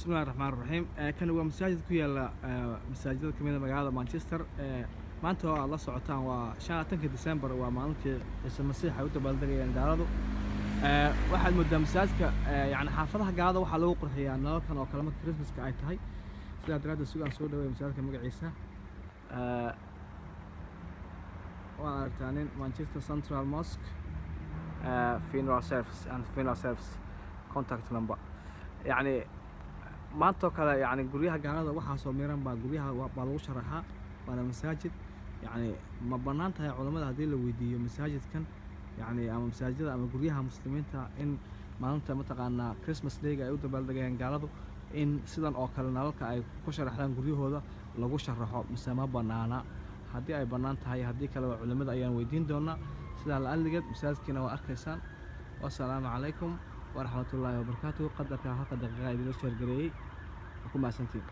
بسم الله الرحمن الرحيم كان هو مساجد كيالا مساجد كمية مقالة مانشستر ما أنتوا الله سعتان وشان 10 ديسمبر وما أنت اسم المسيح يوتي بلدقي قالوا واحد مدة مساجد يعني حافظها قاعدة وحلو قرحي يعني كانوا كلامك كريسمس كأيت هاي سلا دراد السوق سودا ومساجد مقع عيسى وأنا تانين مانشستر سنترال موسك فينرال سيرفيس and فينرال سيرفيس كونتاكت نمبر يعني maantoo kale yani guryaha gaalada waxaa soo miran baa guryaha baa lagu sharaxaa waana masaajid yani ma banaan tahay culimada hadii la weydiiyo masaajidkan yani ama masaajida ama guryaha muslimiinta in maalinta mataqaana Christmas Day ay u dabaaldegayaan gaaladu in sidan oo kale nalalka ay ku sharaxdaan guryahooda lagu sharaxo mise ma banaana hadii ay banaan tahay hadii kale culimada ayaan weydiin doonaa sida la aligeed masaajidkina waa arkaysaan wassalaamu calaykum ورحمة الله وبركاته قدرك هكذا دقيقة إذا شهر قريب أكون مع سنتين